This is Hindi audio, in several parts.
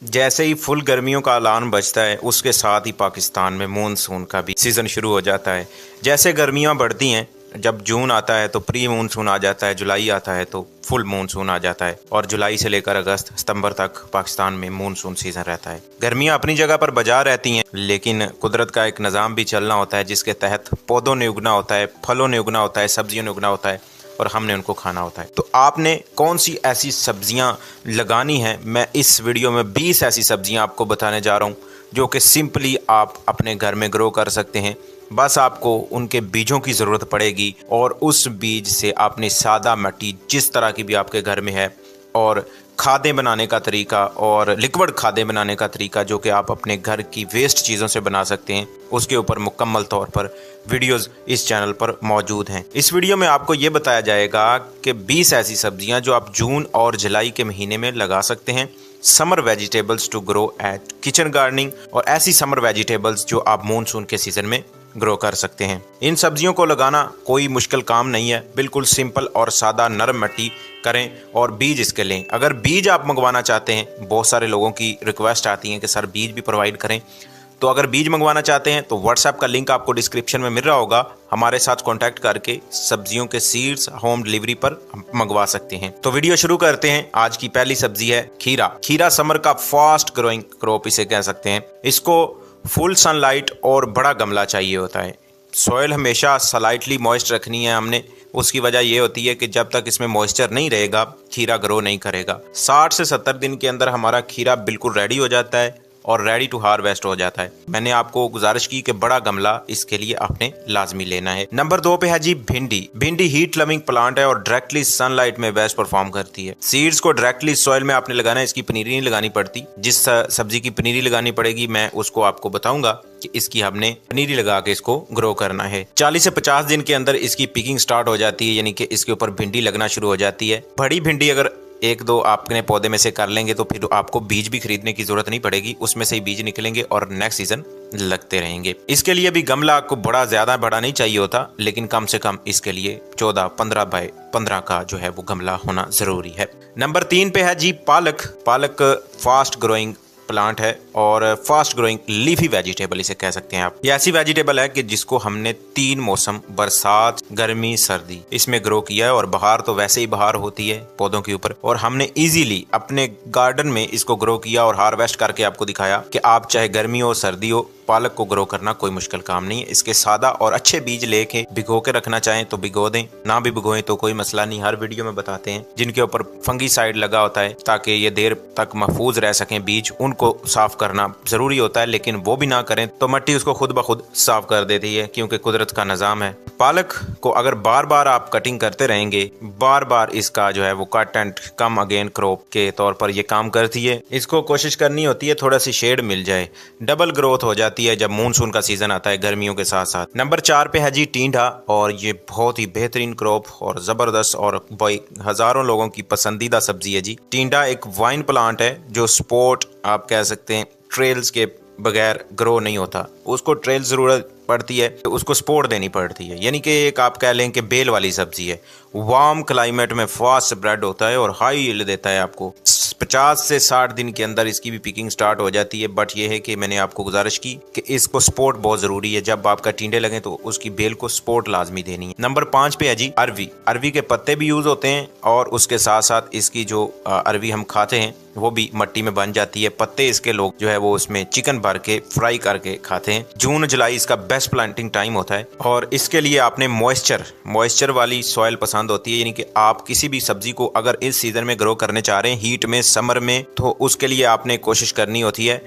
जैसे ही फुल गर्मियों का ऐलान बजता है उसके साथ ही पाकिस्तान में मानसून का भी सीज़न शुरू हो जाता है। जैसे गर्मियाँ बढ़ती हैं, जब जून आता है तो प्री मानसून आ जाता है, जुलाई आता है तो फुल मानसून आ जाता है और जुलाई से लेकर अगस्त सितंबर तक पाकिस्तान में मानसून सीज़न रहता है। गर्मियाँ अपनी जगह पर बजा रहती हैं, लेकिन कुदरत का एक निज़ाम भी चलना होता है जिसके तहत पौधों ने उगना होता है, फलों ने उगना होता है, सब्जियों ने उगना होता है और हमने उनको खाना होता है। तो आपने कौन सी ऐसी सब्जियां लगानी है, मैं इस वीडियो में 20 ऐसी सब्जियां आपको बताने जा रहा हूं जो कि सिंपली आप अपने घर में ग्रो कर सकते हैं। बस आपको उनके बीजों की ज़रूरत पड़ेगी और उस बीज से आपने सादा मिट्टी जिस तरह की भी आपके घर में है और खादें बनाने का तरीका और लिक्विड खादें बनाने का तरीका जो कि आप अपने घर की वेस्ट चीज़ों से बना सकते हैं, उसके ऊपर मुकम्मल तौर पर वीडियोस इस चैनल पर मौजूद हैं। इस वीडियो में आपको ये बताया जाएगा कि 20 ऐसी सब्जियां जो आप जून और जुलाई के महीने में लगा सकते हैं, summer vegetables to grow at kitchen gardening, और ऐसी समर वेजिटेबल्स जो आप मानसून के सीज़न में ग्रो कर सकते हैं। इन सब्जियों को लगाना कोई मुश्किल काम नहीं है, बिल्कुल सिंपल और सादा नरम मिट्टी करें और बीज इसके लें। अगर बीज आप मंगवाना चाहते हैं, बहुत सारे लोगों की रिक्वेस्ट आती है कि सर बीज भी प्रोवाइड करें, तो अगर बीज मंगवाना चाहते हैं तो व्हाट्सएप का लिंक आपको डिस्क्रिप्शन में मिल रहा होगा, हमारे साथ कांटेक्ट करके सब्जियों के सीड्स होम डिलीवरी पर मंगवा सकते हैं। तो वीडियो शुरू करते हैं। आज की पहली सब्जी है खीरा। खीरा समर का फास्ट ग्रोइंग क्रॉप इसे कह सकते हैं। इसको फुल सनलाइट और बड़ा गमला चाहिए होता है। सॉइल हमेशा स्लाइटली मॉइस्ट रखनी है हमने। उसकी वजह यह होती है कि जब तक इसमें मॉइस्चर नहीं रहेगा खीरा ग्रो नहीं करेगा। 60 से 70 दिन के अंदर हमारा खीरा बिल्कुल रेडी हो जाता है और रेडी टू हार्वेस्ट हो जाता है। मैंने आपको गुजारिश की कि बड़ा गमला इसके लिए आपने लाजमी लेना है। नंबर 2 पे है जी भिंडी। भिंडी हीट लविंग प्लांट है और डायरेक्टली सनलाइट में बेस्ट परफॉर्म करती है। सीड्स को डायरेक्टली सॉइल में आपने लगाना है, इसकी पनीरी नहीं लगानी पड़ती। जिस सब्जी की पनीरी लगानी पड़ेगी मैं उसको आपको बताऊंगा कि इसकी हमने पनीरी लगा के इसको ग्रो करना है। 40 से 50 दिन के अंदर इसकी पिकिंग स्टार्ट हो जाती है, यानी कि इसके ऊपर भिंडी लगना शुरू हो जाती है। बड़ी भिंडी अगर एक दो आपने पौधे में से कर लेंगे तो फिर आपको बीज भी खरीदने की जरूरत नहीं पड़ेगी, उसमें से ही बीज निकलेंगे और नेक्स्ट सीजन लगते रहेंगे। इसके लिए भी गमला आपको ज्यादा बड़ा नहीं चाहिए होता, लेकिन कम से कम इसके लिए 14-15 बाय 15 का जो है वो गमला होना जरूरी है। नंबर 3 पे है जी पालक। पालक फास्ट ग्रोइंग प्लांट है और फास्ट ग्रोइंग लीफी वेजिटेबल इसे कह सकते हैं आप। ये ऐसी वेजिटेबल है कि जिसको हमने 3 मौसम बरसात, गर्मी, सर्दी इसमें ग्रो किया है और बहार तो वैसे ही बहार होती है पौधों के ऊपर, और हमने इजीली अपने गार्डन में इसको ग्रो किया और हार्वेस्ट करके आपको दिखाया कि आप चाहे गर्मी हो सर्दी हो, पालक को ग्रो करना कोई मुश्किल काम नहीं है। इसके सादा और अच्छे बीज लेके भिगो के रखना चाहें तो भिगो दें, ना भी भिगोएं तो कोई मसला नहीं। हर वीडियो में बताते हैं जिनके ऊपर फंगीसाइड लगा होता है ताकि ये देर तक महफूज रह सकें बीज, उनको साफ करना जरूरी होता है, लेकिन वो भी ना करें तो मिट्टी उसको खुद ब खुद साफ कर देती है, क्योंकि कुदरत का निज़ाम है। पालक को अगर बार बार आप कटिंग करते रहेंगे, बार बार इसका जो है वो cut and come again crop के तौर पर ये काम करती है। इसको कोशिश करनी होती है थोड़ा सी शेड मिल जाए, डबल ग्रोथ हो जाती है जब मानसून का सीजन आता है गर्मियों के साथ साथ। नंबर 4 पे है जी टींडा, और ये बहुत ही बेहतरीन क्रॉप और जबरदस्त और हजारों लोगों की पसंदीदा सब्जी है जी। टींडा एक वाइन प्लांट है जो स्पोर्ट आप कह सकते हैं ट्रेल्स के बगैर ग्रो नहीं होता। उसको ट्रेल जरूरत पड़ती है, उसको सपोर्ट देनी पड़ती है, यानी कि एक आप कह लें कि बेल वाली सब्जी है। वार्म क्लाइमेट में फास्ट स्प्रेड होता है और हाई यील्ड देता है आपको। 50 से 60 दिन के अंदर इसकी भी पिकिंग स्टार्ट हो जाती है। बट ये है कि मैंने आपको गुजारिश की कि इसको सपोर्ट बहुत जरूरी है। जब आपका टींडे लगे तो उसकी बेल को सपोर्ट लाजमी देनी है। नंबर 5 पे है जी अरवी। अरवी के पत्ते भी यूज होते हैं और उसके साथ साथ इसकी जो अरवी हम खाते हैं वो भी मिट्टी में बन जाती है। पत्ते इसके लोग जो है वो उसमें चिकन भर के फ्राई करके खाते हैं। जून जुलाई इसका बेस्ट प्लांटिंग टाइम होता है और इसके लिए आपने मॉइस्चर वाली सॉइल पसंद होती है, यानी कि आप किसी भी सब्जी को अगर इस सीजन में ग्रो करने चाह रहे हैं, हीट में, समर में, तो उसके लिए आपने कोशिश करनी होती है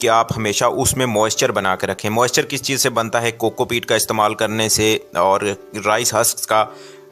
कि आप हमेशा उसमें मॉइस्चर बना के रखें। मॉइस्चर किस चीज़ से बनता है? कोकोपीट का इस्तेमाल करने से और राइस हस्क का,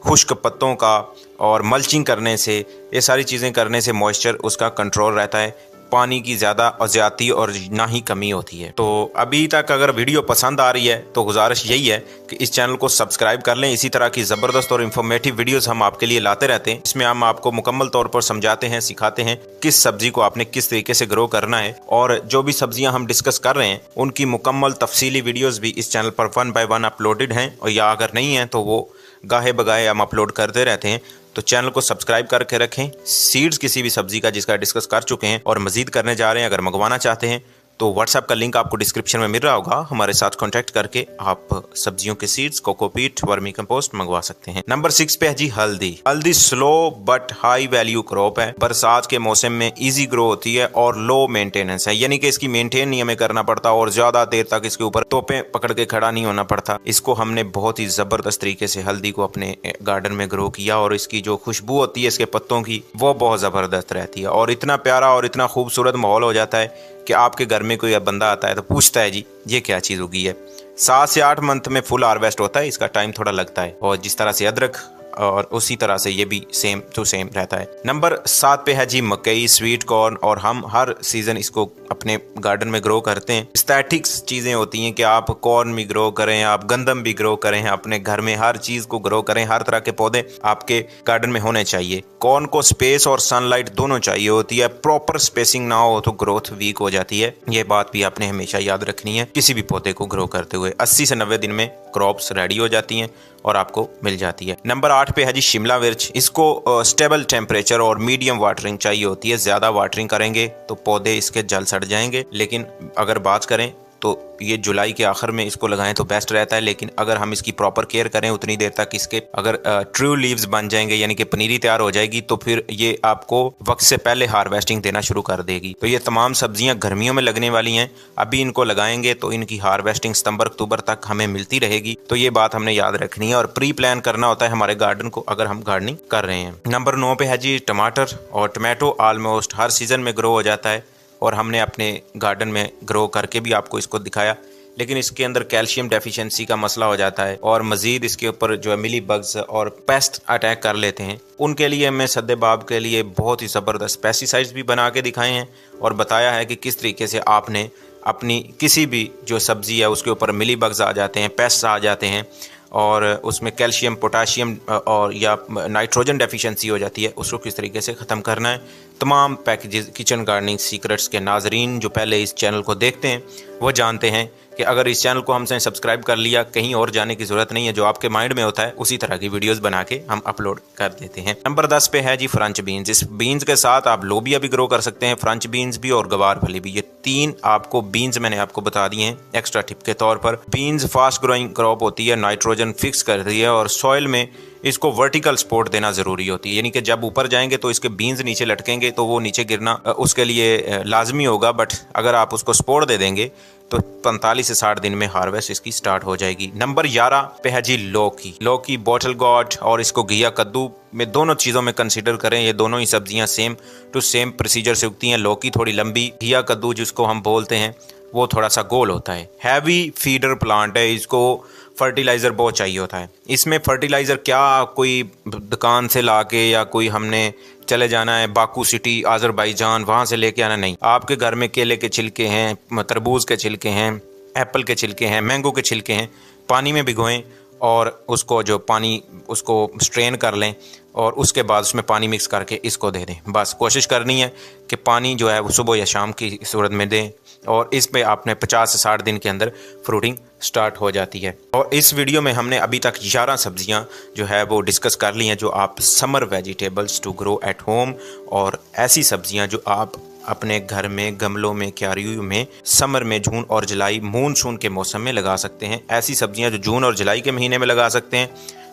खुश्क पत्तों का और मल्चिंग करने से, ये सारी चीज़ें करने से मॉइस्चर उसका कंट्रोल रहता है। पानी की ज़्यादा और ज़्यादती और ना ही कमी होती है। तो अभी तक अगर वीडियो पसंद आ रही है तो गुजारिश यही है कि इस चैनल को सब्सक्राइब कर लें। इसी तरह की ज़बरदस्त और इन्फॉर्मेटिव वीडियोस हम आपके लिए लाते रहते हैं। इसमें हम आपको मुकम्मल तौर पर समझाते हैं, सिखाते हैं किस सब्जी को आपने किस तरीके से ग्रो करना है, और जो भी सब्जियां हम डिस्कस कर रहे हैं उनकी मुकम्मल तफसीली वीडियोज़ भी इस चैनल पर 1 बाय 1 अपलोडेड हैं, और या अगर नहीं है तो वो गाहे बगाहे हम अपलोड करते रहते हैं। तो चैनल को सब्सक्राइब करके रखें। सीड्स किसी भी सब्जी का जिसका डिस्कस कर चुके हैं और मजीद करने जा रहे हैं, अगर मंगवाना चाहते हैं तो व्हाट्सएप का लिंक आपको डिस्क्रिप्शन में मिल रहा होगा, हमारे साथ कांटेक्ट करके आप सब्जियों के सीड्स, कोकोपीट, वर्मी कंपोस्ट मंगवा सकते हैं। नंबर 6 पे है जी हल्दी। हल्दी slow but high value crop है। बरसात के मौसम में इजी ग्रो होती है और लो मेंटेनेंस है, यानी कि इसकी मेंटेन नहीं हमें करना पड़ता और ज्यादा देर तक इसके ऊपर तोपे पकड़ के खड़ा नहीं होना पड़ता। इसको हमने बहुत ही जबरदस्त तरीके से हल्दी को अपने गार्डन में ग्रो किया और इसकी जो खुशबू होती है इसके पत्तों की, वो बहुत जबरदस्त रहती है और इतना प्यारा और इतना खूबसूरत माहौल हो जाता है कि आपके घर में कोई बंदा आता है तो पूछता है जी ये क्या चीज़ उगी है। 7 से 8 मंथ में फुल हार्वेस्ट होता है, इसका टाइम थोड़ा लगता है और जिस तरह से अदरक और उसी तरह से ये भी सेम टू सेम रहता है। नंबर 7 पे है जी मकई, स्वीट कॉर्न, और हम हर सीज़न इसको अपने गार्डन में ग्रो करते हैं। स्टैटिक्स चीज़ें होती हैं कि आप कॉर्न भी ग्रो करें, आप गंदम भी ग्रो करें, अपने घर में हर चीज़ को ग्रो करें। हर तरह के पौधे आपके गार्डन में होने चाहिए। कॉर्न को स्पेस और सनलाइट दोनों चाहिए होती है, प्रॉपर स्पेसिंग ना हो तो ग्रोथ वीक हो जाती है। ये बात भी आपने हमेशा याद रखनी है किसी भी पौधे को ग्रो करते हुए। 80 से 90 दिन में क्रॉप्स रेडी हो जाती हैं और आपको मिल जाती है। नंबर 8 पे है जी शिमला मिर्च। इसको स्टेबल टेम्परेचर और मीडियम वाटरिंग चाहिए होती है। ज़्यादा वाटरिंग करेंगे तो पौधे इसके जल सड़ जाएंगे, लेकिन अगर बात करें तो ये जुलाई के आखिर में इसको लगाएं तो बेस्ट रहता है। लेकिन अगर हम इसकी प्रॉपर केयर करें उतनी देर तक इसके अगर ट्रू लीव्स बन जाएंगे, यानी कि पनीरी तैयार हो जाएगी, तो फिर ये आपको वक्त से पहले हार्वेस्टिंग देना शुरू कर देगी। तो ये तमाम सब्जियां गर्मियों में लगने वाली हैं। अभी इनको लगाएंगे तो इनकी हार्वेस्टिंग सितंबर अक्टूबर तक हमें मिलती रहेगी। तो ये बात हमने याद रखनी है और प्री प्लान करना होता है हमारे गार्डन को अगर हम गार्डनिंग कर रहे हैं। नंबर 9 पे है जी टमाटर। और टमाटो ऑलमोस्ट हर सीज़न में ग्रो हो जाता है और हमने अपने गार्डन में ग्रो करके भी आपको इसको दिखाया, लेकिन इसके अंदर कैल्शियम डेफिशिएंसी का मसला हो जाता है और मज़ीद इसके ऊपर जो है मिली बग्स और पेस्ट अटैक कर लेते हैं। उनके लिए मैं सद्देबाब के लिए बहुत ही ज़बरदस्त पेस्टिसाइड्स भी बना के दिखाए हैं और बताया है कि किस तरीके से आपने अपनी किसी भी जो सब्ज़ी है उसके ऊपर मिली बग्स आ जाते हैं, पेस्ट आ जाते हैं और उसमें कैल्शियम, पोटाशियम और या नाइट्रोजन डेफिशिएंसी हो जाती है, उसको किस तरीके से ख़त्म करना है। तमाम पैकेजेस किचन गार्डनिंग सीक्रेट्स के नाजरीन जो पहले इस चैनल को देखते हैं वो जानते हैं कि अगर इस चैनल को हमसे सब्सक्राइब कर लिया, कहीं और जाने की ज़रूरत नहीं है। जो आपके माइंड में होता है उसी तरह की वीडियोस बना के हम अपलोड कर देते हैं। नंबर 10 पे है जी फ्रेंच बीन्स। इस बीन्स के साथ आप लोबिया भी ग्रो कर सकते हैं, फ्रेंच बीन्स भी और गवार फली भी। ये 3 आपको बीन्स मैंने आपको बता दिए हैं एक्स्ट्रा टिप के तौर पर। बीन्स फास्ट ग्रोइंग क्रॉप होती है, नाइट्रोजन फिक्स करती है और सॉइल में इसको वर्टिकल सपोर्ट देना ज़रूरी होती है, यानी कि जब ऊपर जाएंगे तो इसके बीन्स नीचे लटकेंगे तो वो नीचे गिरना उसके लिए लाजमी होगा। बट अगर आप उसको सपोर्ट दे देंगे तो 45 से 60 दिन में हार्वेस्ट इसकी स्टार्ट हो जाएगी। नंबर 11 पे है जी लौकी। लौकी, बॉटल गॉड और इसको घिया कद्दू में दोनों चीज़ों में कंसीडर करें, ये दोनों ही सब्जियां सेम टू सेम प्रोसीजर से उगती हैं। लौकी थोड़ी लंबी, घिया कद्दू जिसको हम बोलते हैं वो थोड़ा सा गोल होता है। हैवी फीडर प्लांट है, इसको फर्टिलाइज़र बहुत चाहिए होता है। इसमें फर्टिलाइज़र क्या कोई दुकान से लाके या कोई हमने चले जाना है बाकू सिटी आज़रबाईजान वहाँ से लेके आना नहीं। आपके घर में केले के छिलके हैं, तरबूज के छिलके हैं, एप्पल के छिलके हैं, मैंगो के छिलके हैं, पानी में भिगोएं और उसको जो पानी उसको स्ट्रेन कर लें और उसके बाद उसमें पानी मिक्स करके इसको दे दें। बस कोशिश करनी है कि पानी जो है वो सुबह या शाम की सूरत में दें और इस पे आपने 50 से 60 दिन के अंदर फ्रूटिंग स्टार्ट हो जाती है। और इस वीडियो में हमने अभी तक 11 सब्जियां जो है वो डिस्कस कर ली हैं जो आप summer vegetables to grow at home, और ऐसी सब्जियां जो आप अपने घर में गमलों में, क्यारियों में समर में जून और जुलाई मानसून के मौसम में लगा सकते हैं। ऐसी सब्जियां जो जून और जुलाई के महीने में लगा सकते हैं,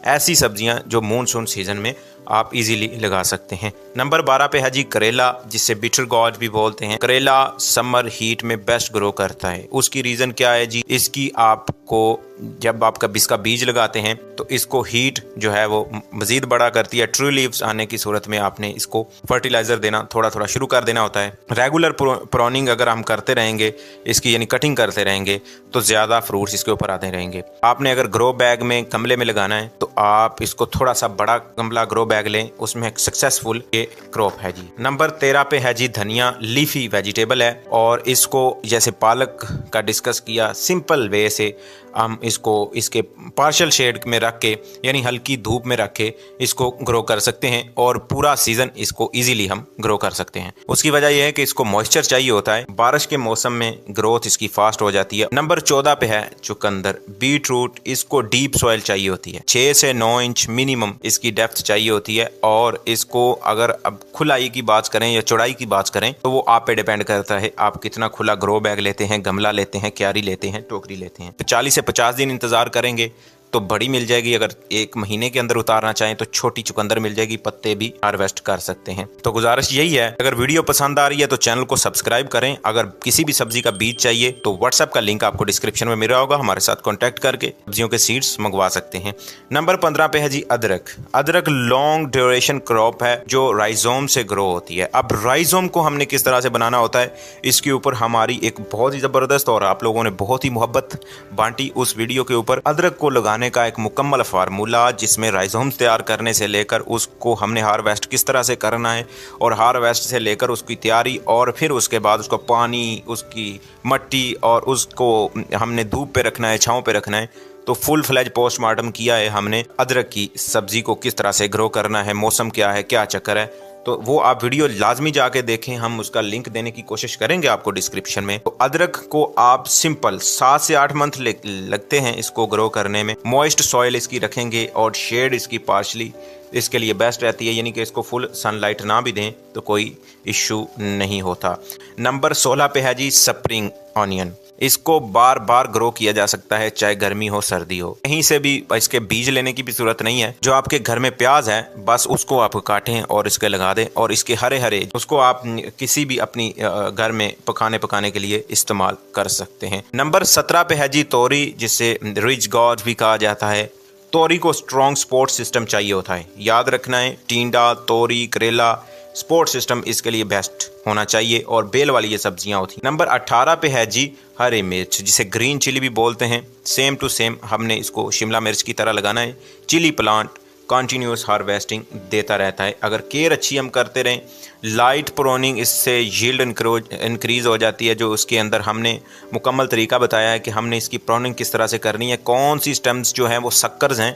ऐसी सब्जियां जो मानसून सीजन में आप इजीली लगा सकते हैं। नंबर 12 पे है जी करेला, जिसे बिटर गॉड भी बोलते हैं। करेला समर हीट में बेस्ट ग्रो करता है। उसकी रीज़न क्या है जी, इसकी आपको जब आप इसका बीज लगाते हैं तो इसको हीट जो है वो मज़ीद बड़ा करती है। ट्रू लीव्स आने की सूरत में आपने इसको फर्टिलाइज़र देना थोड़ा थोड़ा शुरू कर देना होता है। रेगुलर प्रोनिंग अगर हम करते रहेंगे इसकी, यानी कटिंग करते रहेंगे, तो ज़्यादा फ्रूट्स इसके ऊपर आते रहेंगे। आपने अगर ग्रो बैग में गमले में लगाना है तो आप इसको थोड़ा सा बड़ा गमला ग्रो बैग लें, उसमें एक सक्सेसफुल ये क्रॉप है जी। नंबर 13 पे है जी धनिया। लीफी वेजिटेबल है और इसको जैसे पालक का डिस्कस किया, सिंपल वे से हम इसको इसके पार्शियल शेड में रख के, यानी हल्की धूप में रख के इसको ग्रो कर सकते हैं और पूरा सीजन इसको इजीली हम ग्रो कर सकते हैं। उसकी वजह यह है कि इसको मॉइस्चर चाहिए होता है। बारिश के मौसम में ग्रोथ इसकी फास्ट हो जाती है। नंबर 14 पे है चुकंदर, बीट रूट। इसको डीप सॉइल चाहिए होती है, 6 से 9 इंच मिनिमम इसकी डेप्थ चाहिए होती है। होती है। और इसको अगर अब खुलाई की बात करें या चौड़ाई की बात करें तो वो आप पे डिपेंड करता है, आप कितना खुला ग्रो बैग लेते हैं, गमला लेते हैं, क्यारी लेते हैं, टोकरी लेते हैं। 40 से 50 दिन इंतज़ार करेंगे तो बड़ी मिल जाएगी। अगर 1 महीने के अंदर उतारना चाहें तो छोटी चुकंदर मिल जाएगी, पत्ते भी हार्वेस्ट कर सकते हैं। तो गुजारिश यही है, अगर वीडियो पसंद आ रही है तो चैनल को सब्सक्राइब करें। अगर किसी भी सब्जी का बीज चाहिए तो व्हाट्सएप का लिंक आपको डिस्क्रिप्शन में मिल रहा होगा, हमारे साथ कॉन्टैक्ट करके सब्जियों के सीड्स मंगवा सकते हैं। नंबर 15 पे है जी अदरक। अदरक लॉन्ग ड्यूरेशन क्रॉप है जो राइजोम से ग्रो होती है। अब राइजोम को हमने किस तरह से बनाना होता है, इसके ऊपर हमारी एक बहुत ही ज़बरदस्त और आप लोगों ने बहुत ही मोहब्बत बांटी उस वीडियो के ऊपर। अदरक को लगाने का एक मुकम्मल फार्मूला, जिसमें राइजोम्स तैयार करने से लेकर उसको हमने हार्वेस्ट किस तरह से करना है और हार्वेस्ट से लेकर उसकी तैयारी और फिर उसके बाद उसको पानी, उसकी मट्टी और उसको हमने धूप पे रखना है, छांव पे रखना है। तो फुल फ्लैज पोस्टमार्टम किया है हमने अदरक की सब्जी को किस तरह से ग्रो करना है, मौसम क्या है, क्या चक्कर है। तो वो आप वीडियो लाजमी जाके देखें, हम उसका लिंक देने की कोशिश करेंगे आपको डिस्क्रिप्शन में। तो अदरक को आप सिंपल 7 से 8 मंथ लगते हैं इसको ग्रो करने में। मॉइस्ट सॉइल इसकी रखेंगे और शेड इसकी पार्शली इसके लिए बेस्ट रहती है, यानी कि इसको फुल सनलाइट ना भी दें तो कोई इशू नहीं होता। नंबर 16 पे है जी स्प्रिंग ऑनियन। इसको बार बार ग्रो किया जा सकता है, चाहे गर्मी हो सर्दी हो। कहीं से भी इसके बीज लेने की भी जरूरत नहीं है। जो आपके घर में प्याज है बस उसको आप काटें और इसके लगा दें और इसके हरे हरे उसको आप किसी भी अपनी घर में पकाने के लिए इस्तेमाल कर सकते हैं। नंबर 17 पे है जी तोरी, जिसे रिच गॉड भी कहा जाता है। तोरी को स्ट्रॉन्ग सपोर्ट सिस्टम चाहिए होता है, याद रखना है। टिंडा, तोरी, करेला सपोर्ट सिस्टम इसके लिए बेस्ट होना चाहिए और बेल वाली ये सब्जियां होती हैं। नंबर 18 पे है जी हरी मिर्च, जिसे ग्रीन चिली भी बोलते हैं। सेम टू सेम हमने इसको शिमला मिर्च की तरह लगाना है। चिली प्लांट कॉन्टीन्यूस हार्वेस्टिंग देता रहता है। अगर केयर अच्छी हम करते रहें, लाइट प्रोनिंग, इससे यील्ड इंक्रीज़ हो जाती है। जो उसके अंदर हमने मुकम्मल तरीका बताया है कि हमने इसकी प्रोनिंग किस तरह से करनी है, कौन सी स्टेम्स जो हैं वो सक्कर्स हैं,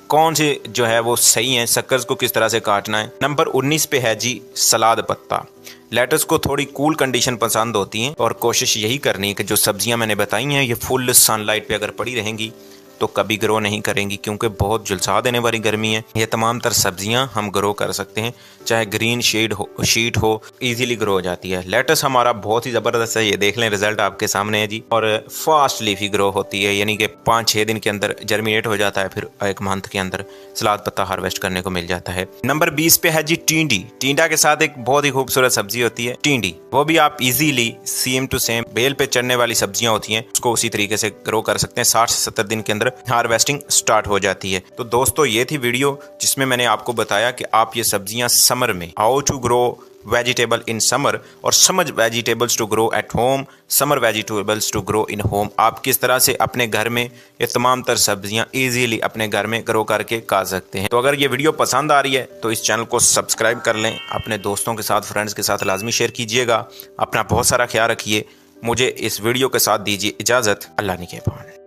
कौन से जो है वो सही हैं, सक्कर्स को किस तरह से काटना है। नंबर 19 पे है जी सलाद पत्ता। लेटस को थोड़ी कूल कंडीशन पसंद होती हैं और कोशिश यही करनी है कि जो सब्जियां मैंने बताई हैं ये फुल सनलाइट पे अगर पड़ी रहेंगी तो कभी ग्रो नहीं करेंगी, क्योंकि बहुत झुलसा देने वाली गर्मी है। ये तमाम तर सब्जियां हम ग्रो कर सकते हैं, चाहे ग्रीन शीट हो इजीली ग्रो हो जाती है। लेटस हमारा बहुत ही ज़बरदस्त है, ये देख लें रिजल्ट आपके सामने है जी। और फास्ट लीफी ग्रो होती है, यानी कि 5-6 दिन के अंदर जर्मिनेट हो जाता है, फिर 1 मंथ के अंदर सलाद पत्ता हार्वेस्ट करने को मिल जाता है। नंबर 20 पे है जी टिंडी। टिंडा के साथ एक बहुत ही खूबसूरत सब्जी होती है टिंडी, वो भी आप इजीली सेम टू सेम बेल पे चढ़ने वाली सब्जियां होती हैं, उसको उसी तरीके से ग्रो कर सकते हैं। 60 से 70 दिन के अंदर हार्वेस्टिंग स्टार्ट हो जाती है। तो दोस्तों ये थी वीडियो जिसमें मैंने आपको बताया कि आप ये सब्जियां समर में, how to grow vegetable in summer और summer vegetables to grow at home, summer vegetables to grow in home. आप किस तरह से अपने घर में ये तमाम तर सब्जियां इजीली अपने घर में ग्रो करके खा सकते हैं। तो अगर ये वीडियो पसंद आ रही है तो इस चैनल को सब्सक्राइब कर लें, अपने दोस्तों के साथ, फ्रेंड्स के साथ लाजमी शेयर कीजिएगा। अपना बहुत सारा ख्याल रखिए। मुझे इस वीडियो के साथ दीजिए इजाज़त। अल्लाह निगहबान।